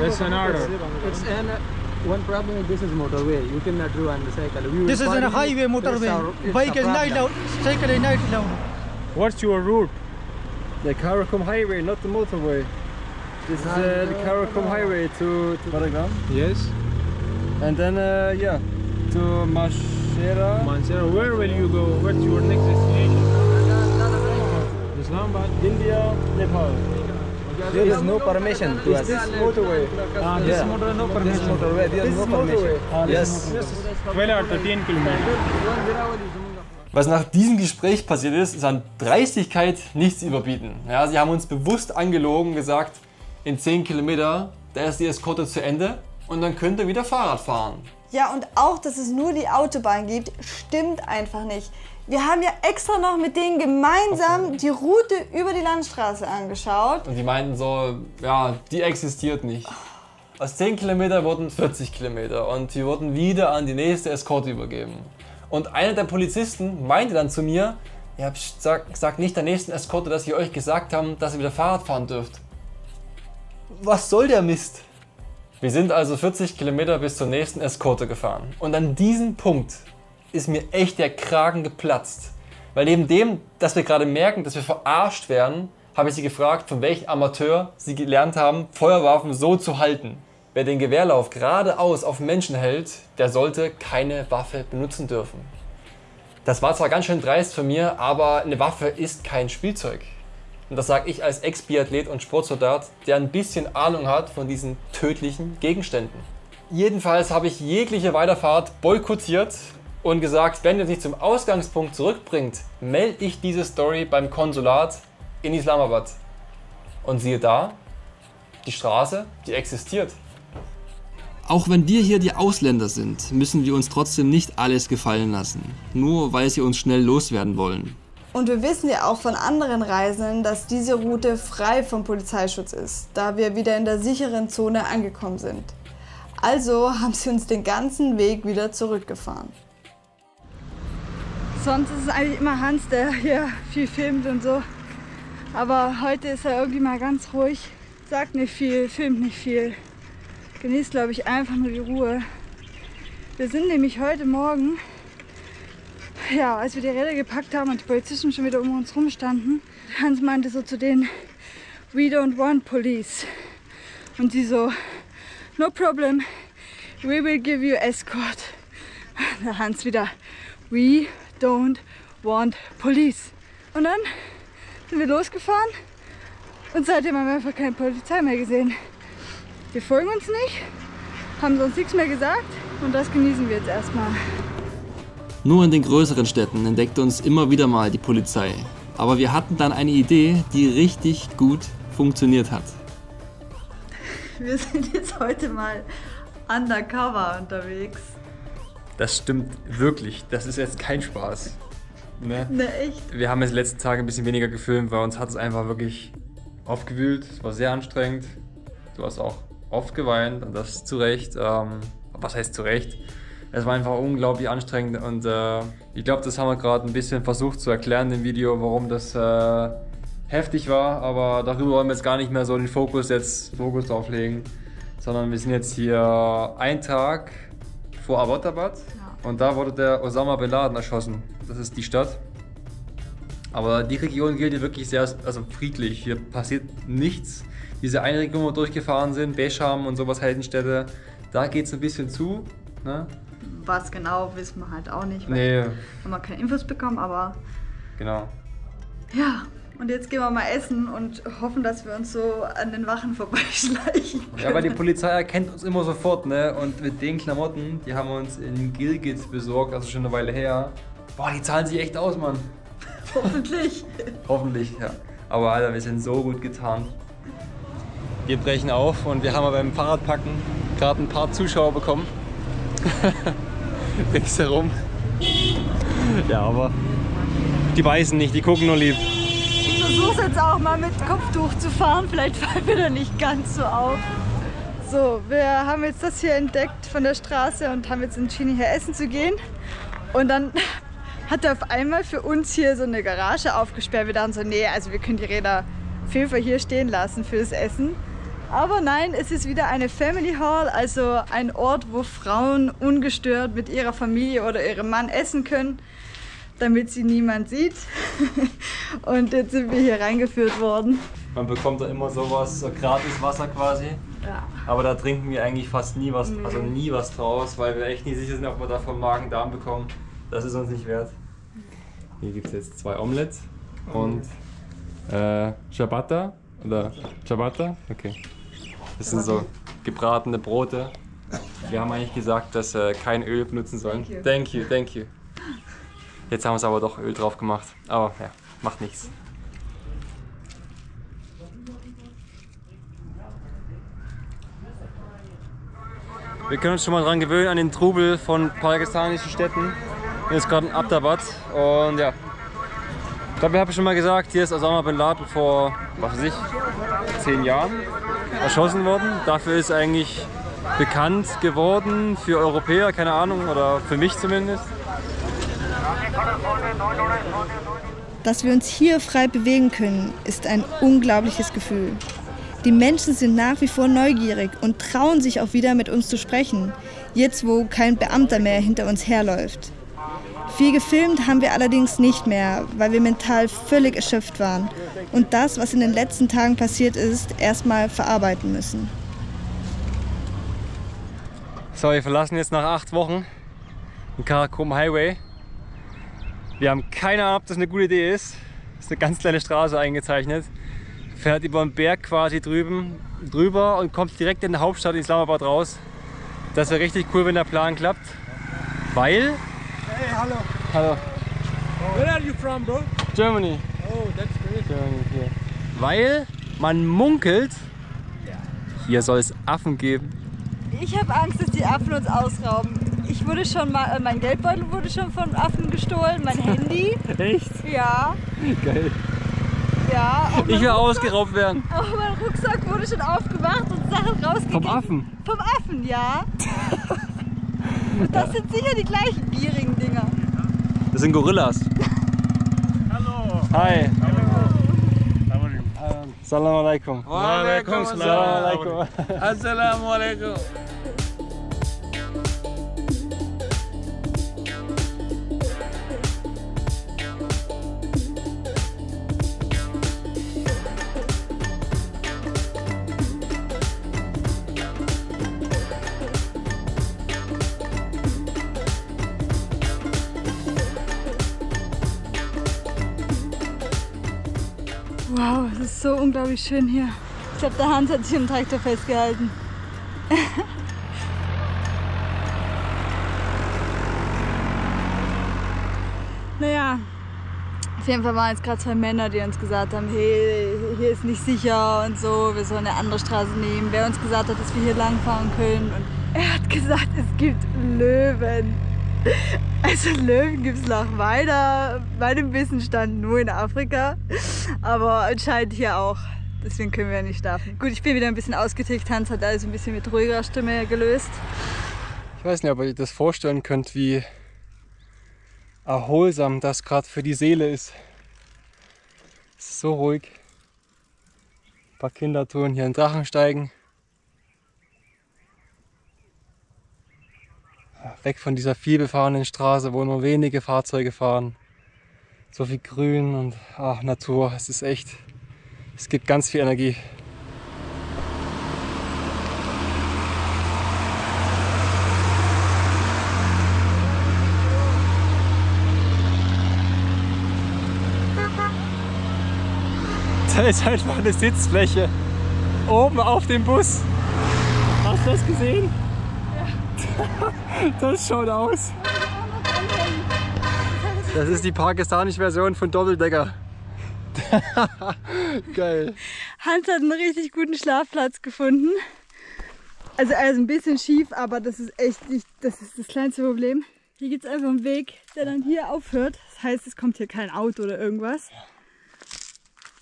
It's an order. It's an one problem is this is motorway. You cannot do on the cycle. We will This is follow a you. highway motorway. Bike is night loud, cycle is night loud. What's your route? The Karakum Highway, not the motorway. This is the Karakum Highway to Badagram. Yes. And then, yeah, to Mashera. Mansera, where will you go? What's your next destination? Islamabad. India, Nepal. There is no permission to us. This motorway. This motor, no permission. Motorway, there is no permission. Yes. 12 or 13 kilometers. Was nach diesem Gespräch passiert ist an Dreistigkeit nichts zu überbieten. Ja, sie haben uns bewusst angelogen, gesagt, in 10 Kilometer, da ist die Eskorte zu Ende und dann könnt ihr wieder Fahrrad fahren. Ja, und auch, dass es nur die Autobahn gibt, stimmt einfach nicht. Wir haben ja extra noch mit denen gemeinsam die Route über die Landstraße angeschaut. Und die meinten so, ja, die existiert nicht. Aus 10 Kilometer wurden 40 Kilometer und wir wurden wieder an die nächste Eskorte übergeben. Und einer der Polizisten meinte dann zu mir, ja, sagt nicht der nächsten Eskorte, dass wir euch gesagt haben, dass ihr wieder Fahrrad fahren dürft. Was soll der Mist? Wir sind also 40 Kilometer bis zur nächsten Eskorte gefahren. Und an diesem Punkt ist mir echt der Kragen geplatzt. Weil neben dem, dass wir gerade merken, dass wir verarscht werden, habe ich sie gefragt, von welchem Amateur sie gelernt haben, Feuerwaffen so zu halten. Wer den Gewehrlauf geradeaus auf Menschen hält, der sollte keine Waffe benutzen dürfen. Das war zwar ganz schön dreist von mir, aber eine Waffe ist kein Spielzeug. Und das sage ich als Ex-Biathlet und Sportsoldat, der ein bisschen Ahnung hat von diesen tödlichen Gegenständen. Jedenfalls habe ich jegliche Weiterfahrt boykottiert und gesagt, wenn ihr es nicht zum Ausgangspunkt zurückbringt, melde ich diese Story beim Konsulat in Islamabad. Und siehe da, die Straße, die existiert. Auch wenn wir hier die Ausländer sind, müssen wir uns trotzdem nicht alles gefallen lassen, nur weil sie uns schnell loswerden wollen. Und wir wissen ja auch von anderen Reisenden, dass diese Route frei vom Polizeischutz ist, da wir wieder in der sicheren Zone angekommen sind. Also haben sie uns den ganzen Weg wieder zurückgefahren. Sonst ist es eigentlich immer Hans, der hier viel filmt und so. Aber heute ist er irgendwie mal ganz ruhig, sagt nicht viel, filmt nicht viel. Genießt, glaube ich, einfach nur die Ruhe. Wir sind nämlich heute Morgen, ja, als wir die Räder gepackt haben und die Polizisten schon wieder um uns rumstanden, Hans meinte so zu denen, we don't want police. Und sie so, no problem, we will give you escort. Der Hans wieder, we don't want police. Und dann sind wir losgefahren und seitdem haben wir einfach keine Polizei mehr gesehen. Wir folgen uns nicht, haben sonst nichts mehr gesagt und das genießen wir jetzt erstmal. Nur in den größeren Städten entdeckt uns immer wieder mal die Polizei. Aber wir hatten dann eine Idee, die richtig gut funktioniert hat. Wir sind jetzt heute mal undercover unterwegs. Das stimmt wirklich, das ist jetzt kein Spaß. Ne? Ne, echt? Wir haben jetzt die letzten Tage ein bisschen weniger gefilmt, weil uns hat es einfach wirklich aufgewühlt. Es war sehr anstrengend. Du hast auch oft geweint und das zu Recht. Was heißt zu Recht? Es war einfach unglaublich anstrengend und ich glaube, das haben wir gerade ein bisschen versucht zu erklären im Video, warum das heftig war. Aber darüber wollen wir jetzt gar nicht mehr so den Fokus drauf legen, sondern wir sind jetzt hier einen Tag vor Abbottabad und da wurde der Osama Bin Laden erschossen. Das ist die Stadt. Aber die Region gilt hier wirklich sehr friedlich. Hier passiert nichts. Diese eine Region, wo wir durchgefahren sind, Besham und sowas, Heldenstädte, da geht es ein bisschen zu. Ne? Was genau, wissen wir halt auch nicht, weil Nee, haben wir keine Infos bekommen, aber genau. ja. Und jetzt gehen wir mal essen und hoffen, dass wir uns so an den Wachen vorbeischleichen können. Ja, weil die Polizei erkennt uns immer sofort, ne? Und mit den Klamotten, die haben wir uns in Gilgit besorgt, also schon eine Weile her. Boah, die zahlen sich echt aus, Mann. Hoffentlich. Hoffentlich, ja. Aber Alter, wir sind so gut getarnt. Wir brechen auf und wir haben aber beim Fahrradpacken gerade ein paar Zuschauer bekommen. Ringsherum. Ja, aber die beißen nicht, die gucken nur lieb. Ich versuche jetzt auch mal mit Kopftuch zu fahren, vielleicht fallen wir da nicht ganz so auf. So, wir haben jetzt das hier entdeckt von der Straße und haben jetzt entschieden, hier essen zu gehen. Und dann hat er auf einmal für uns hier so eine Garage aufgesperrt. Wir dachten so, nee, also wir können die Räder auf jeden Fall hier stehen lassen fürs Essen. Aber nein, es ist wieder eine Family Hall, also ein Ort, wo Frauen ungestört mit ihrer Familie oder ihrem Mann essen können, damit sie niemand sieht. Und jetzt sind wir hier reingeführt worden. Man bekommt da immer sowas, so gratis Wasser quasi. Ja. Aber da trinken wir eigentlich fast nie was, also nie was draus, weil wir echt nicht sicher sind, ob wir davon Magen-Darm bekommen. Das ist uns nicht wert. Hier gibt es jetzt 2 Omelette und Ciabatta oder Ciabatta, okay. Das sind so gebratene Brote. Wir haben eigentlich gesagt, dass kein Öl benutzen sollen. Thank you, thank you. Jetzt haben wir es aber doch Öl drauf gemacht. Aber ja, macht nichts. Wir können uns schon mal dran gewöhnen an den Trubel von pakistanischen Städten. Hier ist gerade in Abbottabad und ja. Ich glaube, ich habe schon mal gesagt, hier ist Osama Bin Laden vor, was weiß ich, 10 Jahren erschossen worden. Dafür ist eigentlich bekannt geworden für Europäer, keine Ahnung, oder für mich zumindest. Dass wir uns hier frei bewegen können, ist ein unglaubliches Gefühl. Die Menschen sind nach wie vor neugierig und trauen sich auch wieder mit uns zu sprechen, jetzt wo kein Beamter mehr hinter uns herläuft. Viel gefilmt haben wir allerdings nicht mehr, weil wir mental völlig erschöpft waren und das, was in den letzten Tagen passiert ist, erstmal verarbeiten müssen. So, wir verlassen jetzt nach 8 Wochen den Karakorum Highway. Wir haben keine Ahnung, ob das eine gute Idee ist. Das ist eine ganz kleine Straße eingezeichnet. Fährt über den Berg quasi drüber und kommt direkt in die Hauptstadt Islamabad raus. Das wäre richtig cool, wenn der Plan klappt. Weil... Hey, hello. Hallo. Where are you from, bro? Germany. Oh, that's great. Germany, hier. Weil man munkelt, hier soll es Affen geben. Ich habe Angst, dass die Affen uns ausrauben. Ich wurde schon mal, mein Geldbeutel wurde schon von Affen gestohlen, mein Handy. Echt? Ja. Geil. Ja. Ich will ausgeraubt werden. Auch mein Rucksack wurde schon aufgemacht und Sachen rausgegeben. Vom Affen? Vom Affen, ja. Und das sind sicher die gleichen gierigen Dinger. Das sind Gorillas. Hello. Hi. How are you? Salam alaikum. Wa alaikum Salam salam. alaikum. Assalamu alaikum. Wow, es ist so unglaublich schön hier. Ich glaube, der Hans hat sich im Traktor festgehalten. Naja, auf jeden Fall waren jetzt gerade 2 Männer, die uns gesagt haben, hey, hier ist nicht sicher und so, wir sollen eine andere Straße nehmen. Wer uns gesagt hat, dass wir hier lang fahren können. Und er hat gesagt, es gibt Löwen. Also Löwen gibt es nach meinem Wissensstand nur in Afrika, aber anscheinend hier auch. Deswegen können wir ja nicht schlafen. Gut, ich bin wieder ein bisschen ausgetickt. Hans hat alles ein bisschen mit ruhiger Stimme gelöst. Ich weiß nicht, ob ihr euch das vorstellen könnt, wie erholsam das gerade für die Seele ist. Es ist so ruhig. Ein paar Kinder tun hier einen Drachen steigen. Weg von dieser vielbefahrenen Straße, wo nur wenige Fahrzeuge fahren. So viel Grün und Natur. Es ist echt, es gibt ganz viel Energie. Da ist einfach eine Sitzfläche oben auf dem Bus. Hast du das gesehen? Das schaut aus. Das ist die pakistanische Version von Doppeldecker. Geil. Hans hat einen richtig guten Schlafplatz gefunden. Also er ist ein bisschen schief, aber das ist echt nicht, das ist das kleinste Problem. Hier gibt es einfach einen Weg, der dann hier aufhört. Das heißt, es kommt hier kein Auto oder irgendwas.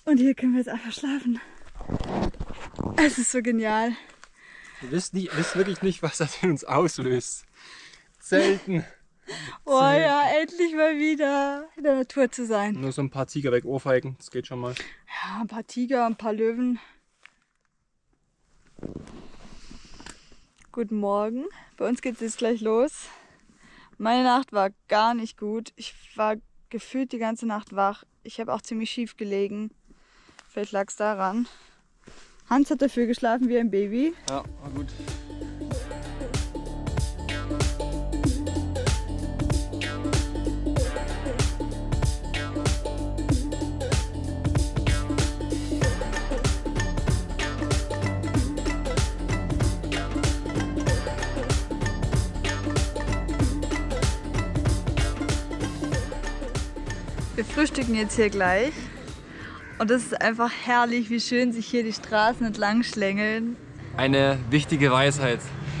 Und hier können wir jetzt einfach schlafen. Es ist so genial. Ihr wisst wirklich nicht, was das in uns auslöst. Selten. Oh ja, endlich mal wieder in der Natur zu sein. Nur so ein paar Tiger weg, Ohrfeigen, das geht schon mal. Ja, ein paar Tiger, ein paar Löwen. Guten Morgen. Bei uns geht es jetzt gleich los. Meine Nacht war gar nicht gut. Ich war gefühlt die ganze Nacht wach. Ich habe auch ziemlich schief gelegen. Vielleicht lag es daran. Hans hat dafür geschlafen wie ein Baby. Ja, war gut. Wir frühstücken jetzt hier gleich und es ist einfach herrlich, wie schön sich hier die Straßen entlang schlängeln. Eine wichtige Weisheit.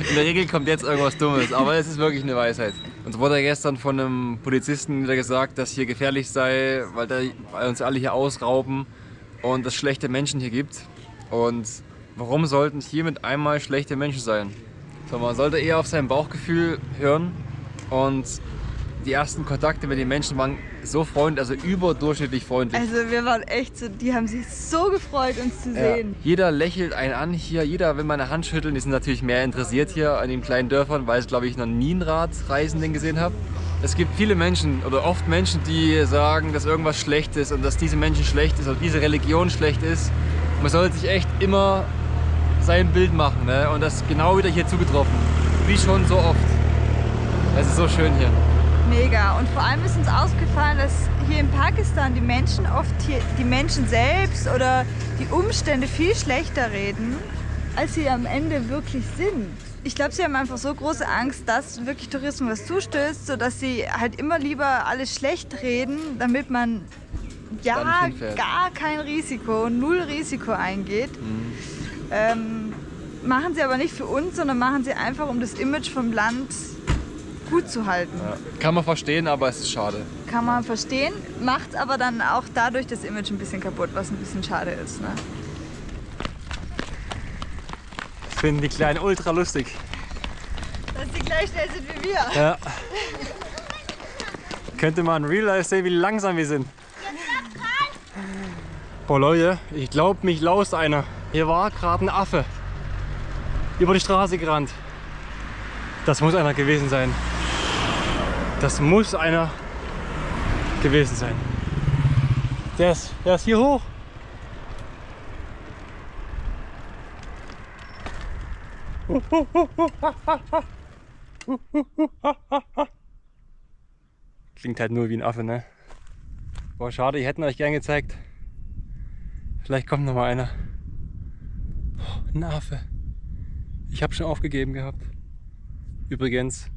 In der Regel kommt jetzt irgendwas Dummes, aber es ist wirklich eine Weisheit. Uns wurde ja gestern von einem Polizisten wieder gesagt, dass hier gefährlich sei, weil uns alle hier ausrauben und es schlechte Menschen hier gibt. Und warum sollten hier mit einmal schlechte Menschen sein? So, man sollte eher auf sein Bauchgefühl hören und die ersten Kontakte mit den Menschen waren so freundlich, also überdurchschnittlich freundlich. Also wir waren echt so, die haben sich so gefreut, uns zu sehen. Jeder lächelt einen an hier, jeder will meine Hand schütteln. Die sind natürlich mehr interessiert hier an den kleinen Dörfern, weil ich glaube ich noch nie einen Radreisenden gesehen habe. Es gibt viele Menschen oder oft Menschen, die sagen, dass irgendwas schlecht ist und dass diese Menschen schlecht ist oder diese Religion schlecht ist. Man sollte sich echt immer sein Bild machen, ne? Und das genau wieder hier zugetroffen, wie schon so oft. Es ist so schön hier. Mega. Und vor allem ist uns aufgefallen, dass hier in Pakistan die Menschen oft hier, die Menschen selbst oder die Umstände viel schlechter reden, als sie am Ende wirklich sind. Ich glaube, sie haben einfach so große Angst, dass wirklich Tourismus zustößt, sodass sie halt immer lieber alles schlecht reden, damit man ja gar kein Risiko, null Risiko eingeht. Machen sie aber nicht für uns, sondern machen sie einfach, um das Image vom Land gut zu halten. Ja. Kann man verstehen, aber es ist schade. Kann man verstehen, macht aber dann auch dadurch das Image ein bisschen kaputt, was ein bisschen schade ist. Ne? Ich finde die Kleinen ultra lustig. Dass die gleich schnell sind wie wir. Ja. Könnte man in Real Life sehen, wie langsam wir sind. Oh Leute, ich glaube, mich laust einer. Hier war gerade ein Affe über die Straße gerannt. Das muss einer gewesen sein. Das muss einer gewesen sein. Der ist hier hoch. Klingt halt nur wie ein Affe, ne? Boah, schade, ich hätte euch gern gezeigt. Vielleicht kommt noch mal einer. Oh, ein Affe. Ich habe schon aufgegeben gehabt. Übrigens,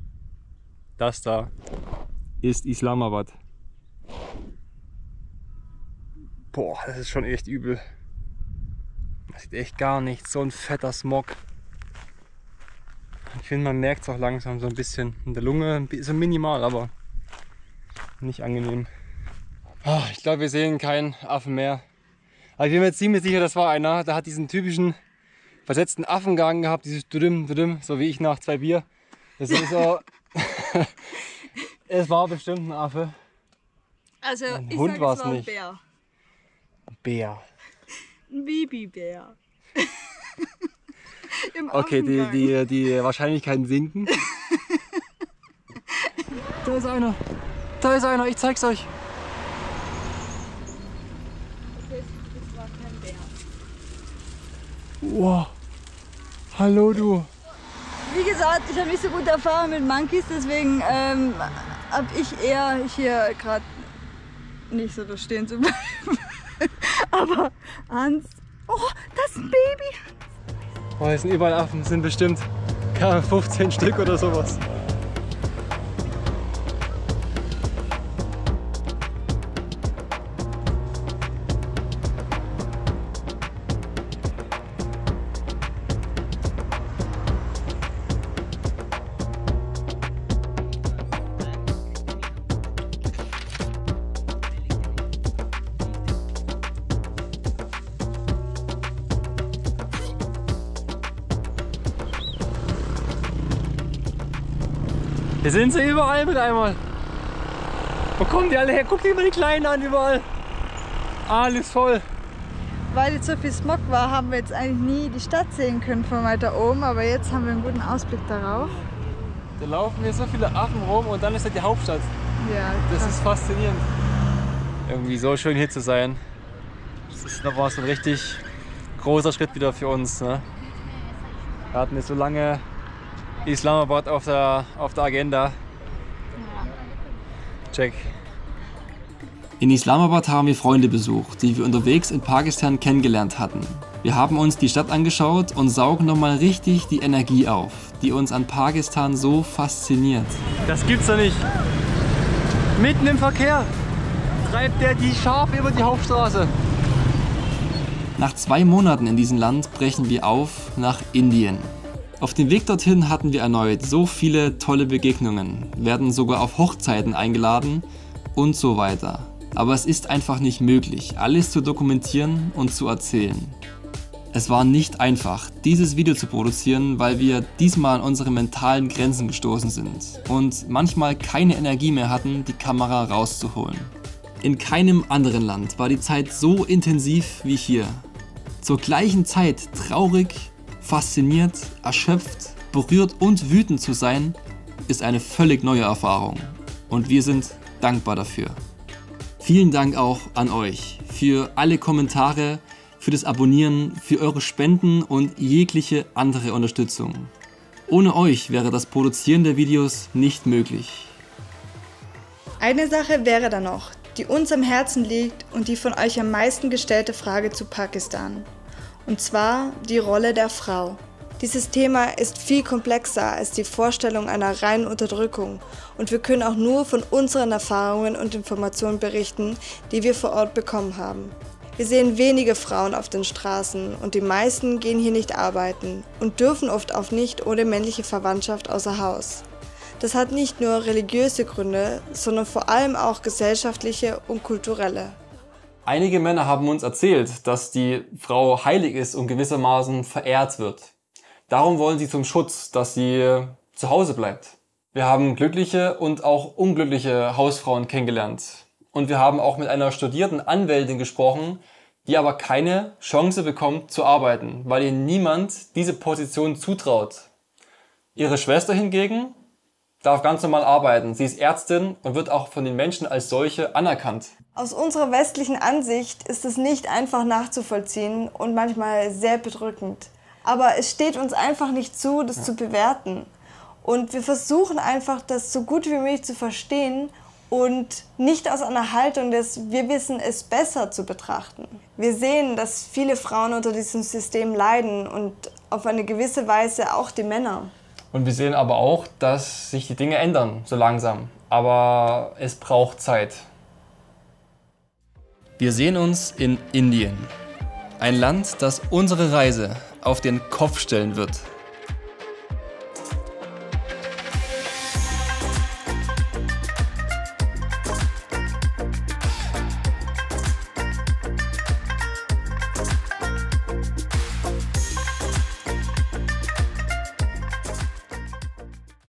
das da ist Islamabad. Boah, das ist schon echt übel. Das sieht echt gar nichts. So ein fetter Smog. Ich finde, man merkt es auch langsam so ein bisschen in der Lunge. So minimal, aber nicht angenehm. Oh, ich glaube, wir sehen keinen Affen mehr. Aber ich bin mir ziemlich sicher, das war einer. Der hat diesen typischen versetzten Affengang gehabt. Dieses Düdüm, so wie ich nach 2 Bier. Das ist so. Es war bestimmt ein Affe. Also, ein ich Hund sag, war es es war ein nicht. Bär. Ein Bär. Ein Babybär. Okay, die Wahrscheinlichkeiten sinken. Da ist einer. Da ist einer, ich zeig's euch. Das war kein Bär. Wow. Hallo du. Wie gesagt, ich habe nicht so gute Erfahrungen mit Monkeys, deswegen habe ich eher hier gerade nicht so da stehen zu bleiben. Aber Hans, oh, das ist ein Baby. Oh, hier sind überall Affen, das sind bestimmt 15 Stück oder sowas. Hier sind sie überall mit einmal. Wo kommen die alle her? Guck dir mal die Kleinen an, überall. Alles voll. Weil jetzt so viel Smog war, haben wir jetzt eigentlich nie die Stadt sehen können von weiter oben, aber jetzt haben wir einen guten Ausblick darauf. Da laufen hier so viele Affen rum und dann ist das die Hauptstadt. Ja, das ist faszinierend. Irgendwie so schön hier zu sein. Das ist nochmal so ein richtig großer Schritt wieder für uns. Ne? Wir hatten jetzt so lange Islamabad auf der Agenda. Check. In Islamabad haben wir Freunde besucht, die wir unterwegs in Pakistan kennengelernt hatten. Wir haben uns die Stadt angeschaut und saugen nochmal richtig die Energie auf, die uns an Pakistan so fasziniert. Das gibt's doch nicht. Mitten im Verkehr treibt der die Schafe über die Hauptstraße. Nach 2 Monaten in diesem Land brechen wir auf nach Indien. Auf dem Weg dorthin hatten wir erneut so viele tolle Begegnungen, werden sogar auf Hochzeiten eingeladen und so weiter. Aber es ist einfach nicht möglich, alles zu dokumentieren und zu erzählen. Es war nicht einfach, dieses Video zu produzieren, weil wir diesmal an unsere mentalen Grenzen gestoßen sind und manchmal keine Energie mehr hatten, die Kamera rauszuholen. In keinem anderen Land war die Zeit so intensiv wie hier. Zur gleichen Zeit traurig, fasziniert, erschöpft, berührt und wütend zu sein, ist eine völlig neue Erfahrung. Und wir sind dankbar dafür. Vielen Dank auch an euch für alle Kommentare, für das Abonnieren, für eure Spenden und jegliche andere Unterstützung. Ohne euch wäre das Produzieren der Videos nicht möglich. Eine Sache wäre da noch, die uns am Herzen liegt und die von euch am meisten gestellte Frage zu Pakistan. Und zwar die Rolle der Frau. Dieses Thema ist viel komplexer als die Vorstellung einer reinen Unterdrückung und wir können auch nur von unseren Erfahrungen und Informationen berichten, die wir vor Ort bekommen haben. Wir sehen wenige Frauen auf den Straßen und die meisten gehen hier nicht arbeiten und dürfen oft auch nicht ohne männliche Verwandtschaft außer Haus. Das hat nicht nur religiöse Gründe, sondern vor allem auch gesellschaftliche und kulturelle. Einige Männer haben uns erzählt, dass die Frau heilig ist und gewissermaßen verehrt wird. Darum wollen sie zum Schutz, dass sie zu Hause bleibt. Wir haben glückliche und auch unglückliche Hausfrauen kennengelernt. Und wir haben auch mit einer studierten Anwältin gesprochen, die aber keine Chance bekommt zu arbeiten, weil ihr niemand diese Position zutraut. Ihre Schwester hingegen darf ganz normal arbeiten. Sie ist Ärztin und wird auch von den Menschen als solche anerkannt. Aus unserer westlichen Ansicht ist es nicht einfach nachzuvollziehen und manchmal sehr bedrückend. Aber es steht uns einfach nicht zu, das zu bewerten. Und wir versuchen einfach, das so gut wie möglich zu verstehen und nicht aus einer Haltung des Wir wissen es besser zu betrachten. Wir sehen, dass viele Frauen unter diesem System leiden und auf eine gewisse Weise auch die Männer. Und wir sehen aber auch, dass sich die Dinge ändern, so langsam. Aber es braucht Zeit. Wir sehen uns in Indien. Ein Land, das unsere Reise auf den Kopf stellen wird.